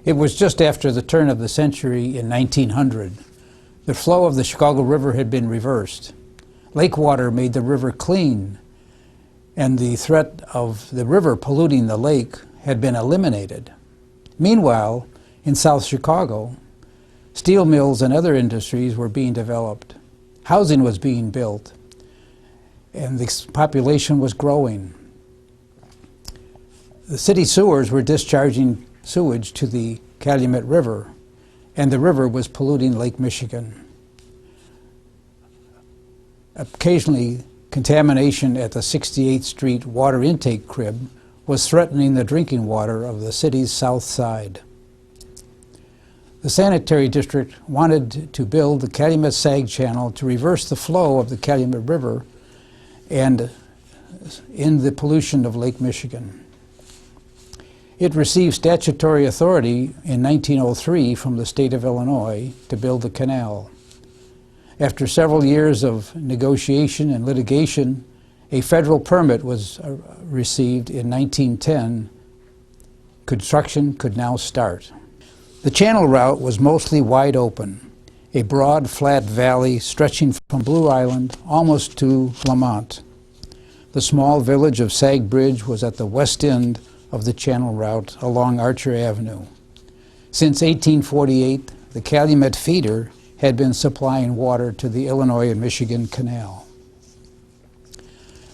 It was just after the turn of the century in 1900. The flow of the Chicago River had been reversed. Lake water made the river clean, and the threat of the river polluting the lake had been eliminated. Meanwhile, in South Chicago, steel mills and other industries were being developed. Housing was being built, and the population was growing. The city sewers were discharging sewage to the Calumet River, and the river was polluting Lake Michigan. Occasionally, contamination at the 68th Street water intake crib was threatening the drinking water of the city's south side. The sanitary district wanted to build the Calumet-Sag channel to reverse the flow of the Calumet River and end the pollution of Lake Michigan. It received statutory authority in 1903 from the state of Illinois to build the canal. After several years of negotiation and litigation, a federal permit was received in 1910. Construction could now start. The channel route was mostly wide open, a broad, flat valley stretching from Blue Island almost to Lamont. The small village of Sag Bridge was at the west end of the channel route along Archer Avenue. Since 1848, the Calumet feeder had been supplying water to the Illinois and Michigan Canal.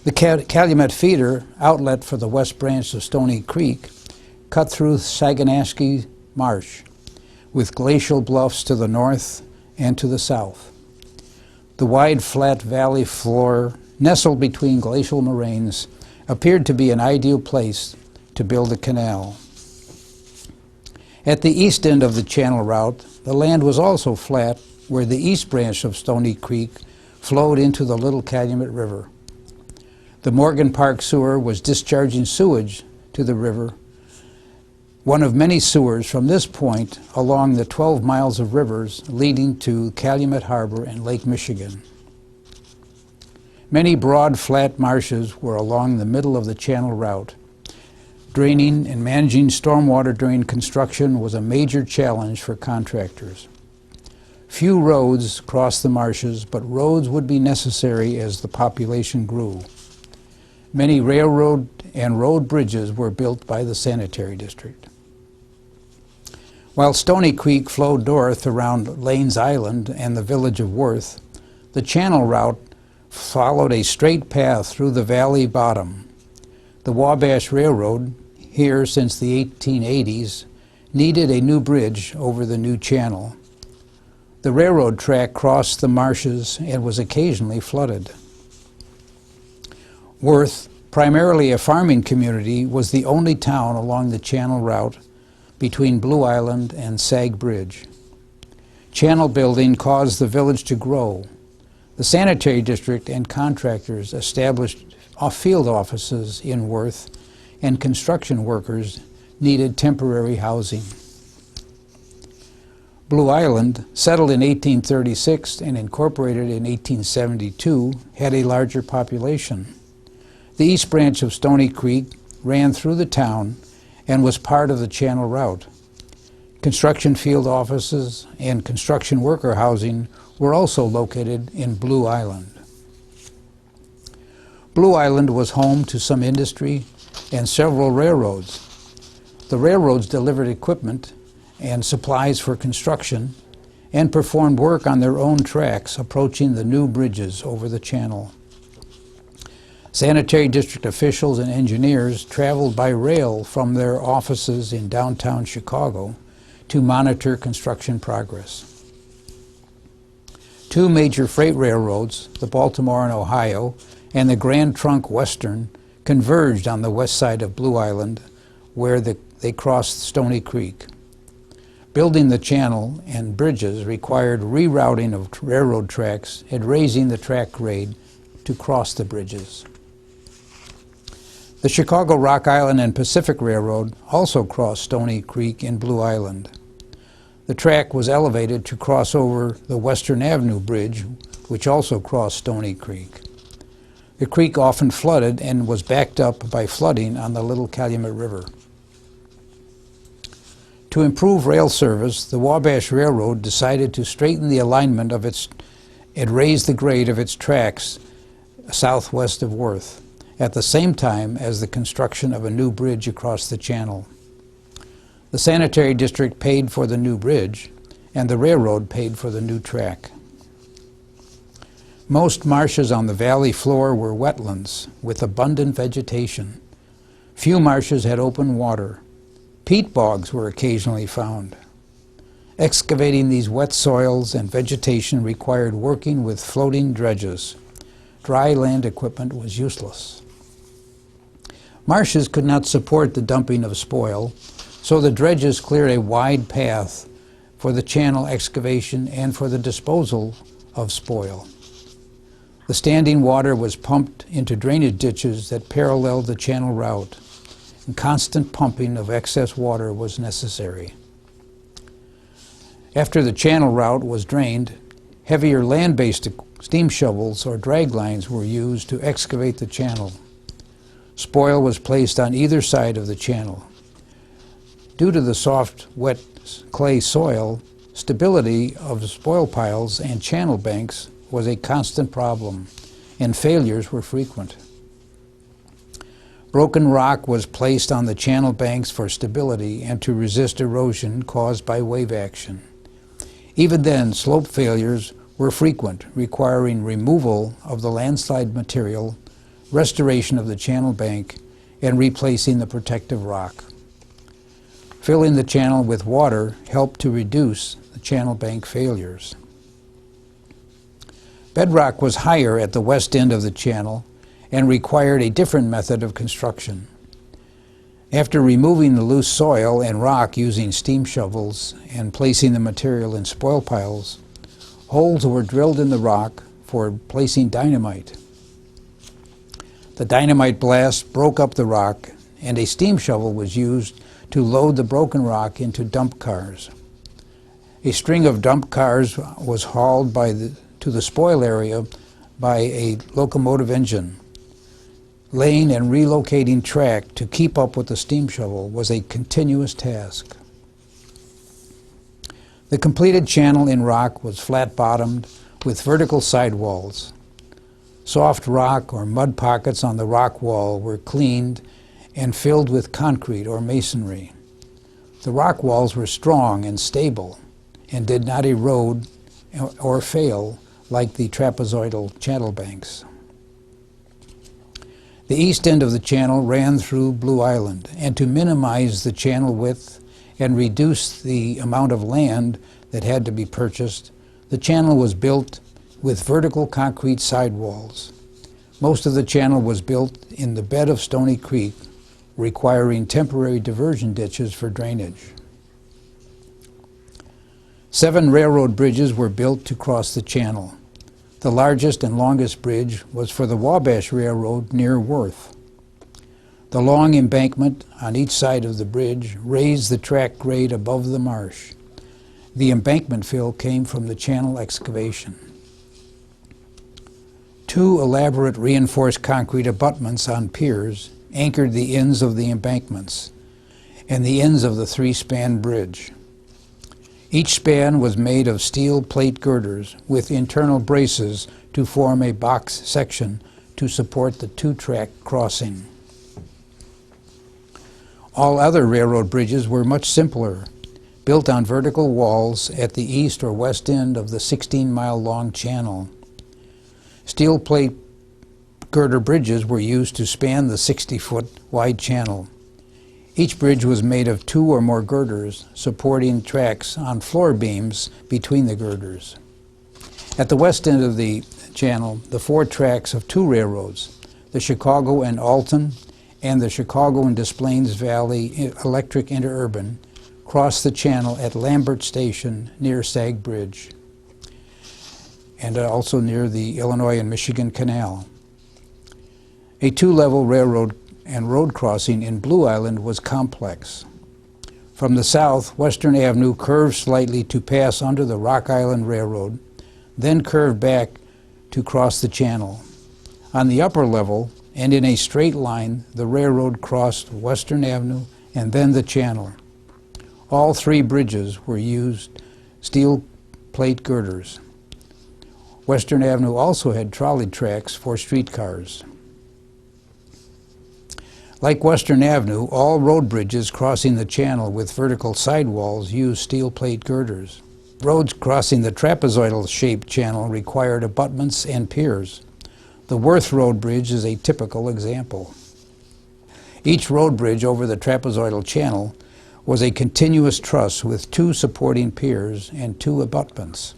The Calumet feeder, outlet for the west branch of Stony Creek, cut through Saganashkee Marsh, with glacial bluffs to the north and to the south. The wide, flat valley floor, nestled between glacial moraines, appeared to be an ideal place to build a canal. At the east end of the channel route, the land was also flat, where the east branch of Stony Creek flowed into the Little Calumet River. The Morgan Park sewer was discharging sewage to the river, one of many sewers from this point along the 12 miles of rivers leading to Calumet Harbor and Lake Michigan. Many broad, flat marshes were along the middle of the channel route. Draining and managing stormwater during construction was a major challenge for contractors. Few roads crossed the marshes, but roads would be necessary as the population grew. Many railroad and road bridges were built by the sanitary district. While Stony Creek flowed north around Lanes Island and the village of Worth, the channel route followed a straight path through the valley bottom. The Wabash Railroad, here since the 1880s, needed a new bridge over the new channel. The railroad track crossed the marshes and was occasionally flooded. Worth, primarily a farming community, was the only town along the channel route between Blue Island and Sag Bridge. Channel building caused the village to grow. The sanitary district and contractors established field offices in Worth, and construction workers needed temporary housing. Blue Island, settled in 1836 and incorporated in 1872, had a larger population. The east branch of Stony Creek ran through the town and was part of the channel route. Construction field offices and construction worker housing were also located in Blue Island. Blue Island was home to some industry and several railroads. The railroads delivered equipment and supplies for construction and performed work on their own tracks approaching the new bridges over the channel. Sanitary district officials and engineers traveled by rail from their offices in downtown Chicago to monitor construction progress. Two major freight railroads, the Baltimore and Ohio and the Grand Trunk Western, converged on the west side of Blue Island where they crossed Stony Creek. Building the channel and bridges required rerouting of railroad tracks and raising the track grade to cross the bridges. The Chicago, Rock Island, and Pacific Railroad also crossed Stony Creek in Blue Island. The track was elevated to cross over the Western Avenue Bridge, which also crossed Stony Creek. The creek often flooded and was backed up by flooding on the Little Calumet River. To improve rail service, the Wabash Railroad decided to straighten the alignment of and raise the grade of its tracks southwest of Worth, at the same time as the construction of a new bridge across the channel. The sanitary district paid for the new bridge, and the railroad paid for the new track. Most marshes on the valley floor were wetlands with abundant vegetation. Few marshes had open water. Peat bogs were occasionally found. Excavating these wet soils and vegetation required working with floating dredges. Dry land equipment was useless. Marshes could not support the dumping of spoil, so the dredges cleared a wide path for the channel excavation and for the disposal of spoil. The standing water was pumped into drainage ditches that paralleled the channel route, and constant pumping of excess water was necessary. After the channel route was drained, heavier land-based steam shovels or drag lines were used to excavate the channel. Spoil was placed on either side of the channel. Due to the soft, wet clay soil, stability of the spoil piles and channel banks was a constant problem, and failures were frequent. Broken rock was placed on the channel banks for stability and to resist erosion caused by wave action. Even then, slope failures were frequent, requiring removal of the landslide material, restoration of the channel bank, and replacing the protective rock. Filling the channel with water helped to reduce the channel bank failures. Bedrock was higher at the west end of the channel and required a different method of construction. After removing the loose soil and rock using steam shovels and placing the material in spoil piles, holes were drilled in the rock for placing dynamite. The dynamite blast broke up the rock, and a steam shovel was used to load the broken rock into dump cars. A string of dump cars was hauled to the spoil area by a locomotive engine. Laying and relocating track to keep up with the steam shovel was a continuous task. The completed channel in rock was flat-bottomed with vertical sidewalls. Soft rock or mud pockets on the rock wall were cleaned and filled with concrete or masonry. The rock walls were strong and stable and did not erode or fail like the trapezoidal channel banks. The east end of the channel ran through Blue Island, and to minimize the channel width and reduce the amount of land that had to be purchased, the channel was built with vertical concrete sidewalls. Most of the channel was built in the bed of Stony Creek, requiring temporary diversion ditches for drainage. 7 railroad bridges were built to cross the channel. The largest and longest bridge was for the Wabash Railroad near Worth. The long embankment on each side of the bridge raised the track grade above the marsh. The embankment fill came from the channel excavation. 2 elaborate reinforced concrete abutments on piers anchored the ends of the embankments and the ends of the 3-span bridge. Each span was made of steel plate girders with internal braces to form a box section to support the 2-track crossing. All other railroad bridges were much simpler, built on vertical walls at the east or west end of the 16-mile-long channel. Steel plate girder bridges were used to span the 60-foot wide channel. Each bridge was made of 2 or more girders, supporting tracks on floor beams between the girders. At the west end of the channel, the 4 tracks of 2 railroads, the Chicago and Alton and the Chicago and Des Plaines Valley Electric Interurban, crossed the channel at Lambert Station near Sag Bridge, and also near the Illinois and Michigan Canal. A 2-level railroad and road crossing in Blue Island was complex. From the south, Western Avenue curved slightly to pass under the Rock Island Railroad, then curved back to cross the channel. On the upper level, and in a straight line, the railroad crossed Western Avenue and then the channel. All three bridges were used steel plate girders. Western Avenue also had trolley tracks for streetcars. Like Western Avenue, all road bridges crossing the channel with vertical sidewalls used steel plate girders. Roads crossing the trapezoidal-shaped channel required abutments and piers. The Worth Road Bridge is a typical example. Each road bridge over the trapezoidal channel was a continuous truss with two supporting piers and two abutments.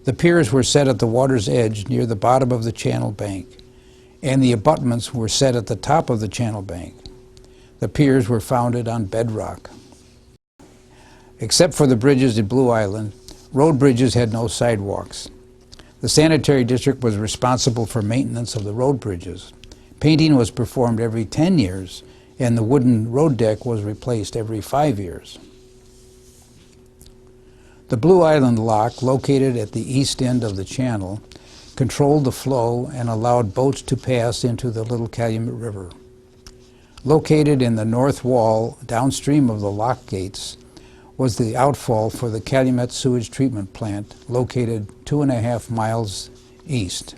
The piers were set at the water's edge near the bottom of the channel bank, and the abutments were set at the top of the channel bank. The piers were founded on bedrock. Except for the bridges at Blue Island, road bridges had no sidewalks. The sanitary district was responsible for maintenance of the road bridges. Painting was performed every 10 years, and the wooden road deck was replaced every 5 years. The Blue Island Lock, located at the east end of the channel, controlled the flow and allowed boats to pass into the Little Calumet River. Located in the north wall downstream of the lock gates was the outfall for the Calumet Sewage Treatment Plant, located 2.5 miles east.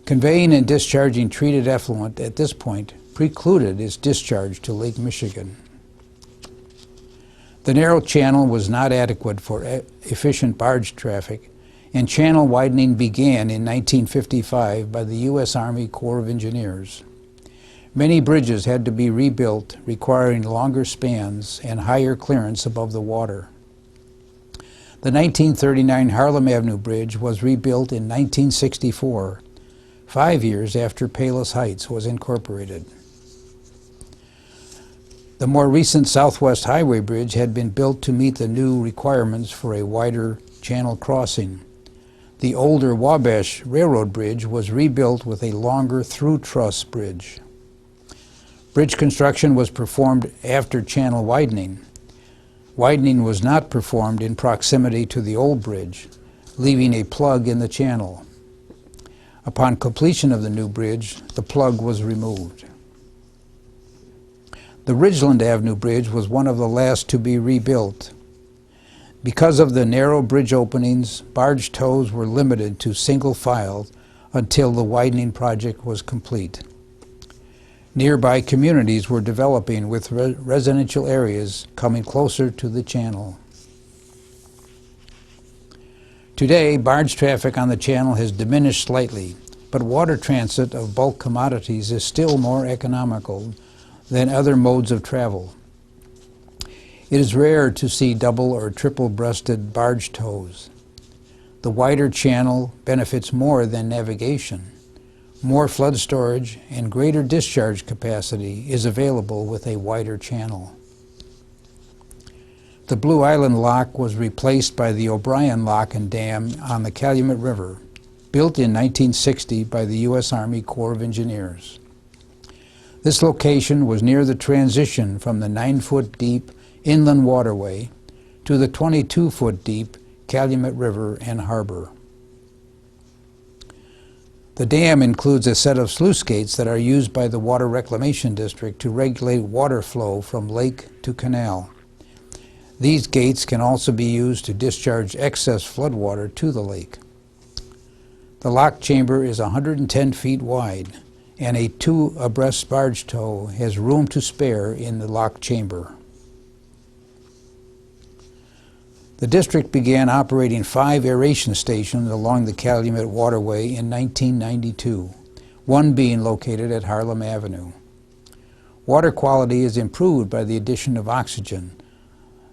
Conveying and discharging treated effluent at this point precluded its discharge to Lake Michigan. The narrow channel was not adequate for efficient barge traffic, and channel widening began in 1955 by the U.S. Army Corps of Engineers. Many bridges had to be rebuilt, requiring longer spans and higher clearance above the water. The 1939 Harlem Avenue Bridge was rebuilt in 1964, 5 years after Palos Heights was incorporated. The more recent Southwest Highway Bridge had been built to meet the new requirements for a wider channel crossing. The older Wabash Railroad Bridge was rebuilt with a longer through-truss bridge. Bridge construction was performed after channel widening. Widening was not performed in proximity to the old bridge, leaving a plug in the channel. Upon completion of the new bridge, the plug was removed. The Ridgeland Avenue Bridge was one of the last to be rebuilt. Because of the narrow bridge openings, barge tows were limited to single file until the widening project was complete. Nearby communities were developing with residential areas coming closer to the channel. Today, barge traffic on the channel has diminished slightly, but water transit of bulk commodities is still more economical than other modes of travel. It is rare to see double or triple-breasted barge tows. The wider channel benefits more than navigation. More flood storage and greater discharge capacity is available with a wider channel. The Blue Island Lock was replaced by the O'Brien Lock and Dam on the Calumet River, built in 1960 by the U.S. Army Corps of Engineers. This location was near the transition from the 9-foot deep inland waterway to the 22-foot deep Calumet River and harbor. The dam includes a set of sluice gates that are used by the Water Reclamation District to regulate water flow from lake to canal. These gates can also be used to discharge excess floodwater to the lake. The lock chamber is 110 feet wide, and a 2-abreast barge tow has room to spare in the lock chamber. The district began operating 5 aeration stations along the Calumet Waterway in 1992, one being located at Harlem Avenue. Water quality is improved by the addition of oxygen.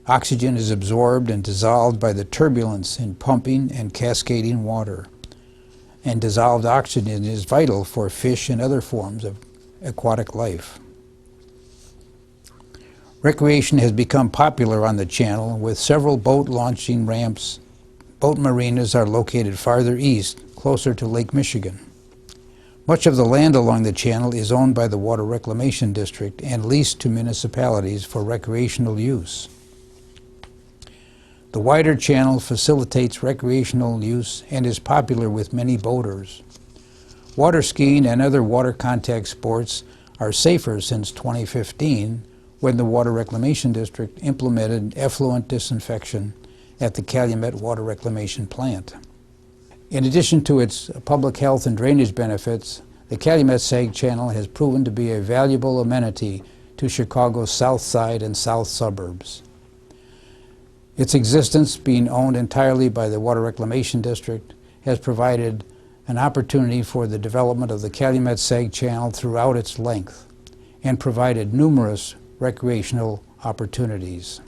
Oxygen is absorbed and dissolved by the turbulence in pumping and cascading water, and dissolved oxygen is vital for fish and other forms of aquatic life. Recreation has become popular on the channel with several boat launching ramps. Boat marinas are located farther east, closer to Lake Michigan. Much of the land along the channel is owned by the Water Reclamation District and leased to municipalities for recreational use. The wider channel facilitates recreational use and is popular with many boaters. Water skiing and other water contact sports are safer since 2015, when the Water Reclamation District implemented effluent disinfection at the Calumet Water Reclamation Plant. In addition to its public health and drainage benefits, the Calumet-Sag Channel has proven to be a valuable amenity to Chicago's south side and south suburbs. Its existence, being owned entirely by the Water Reclamation District, has provided an opportunity for the development of the Calumet-Sag Channel throughout its length and provided numerous recreational opportunities.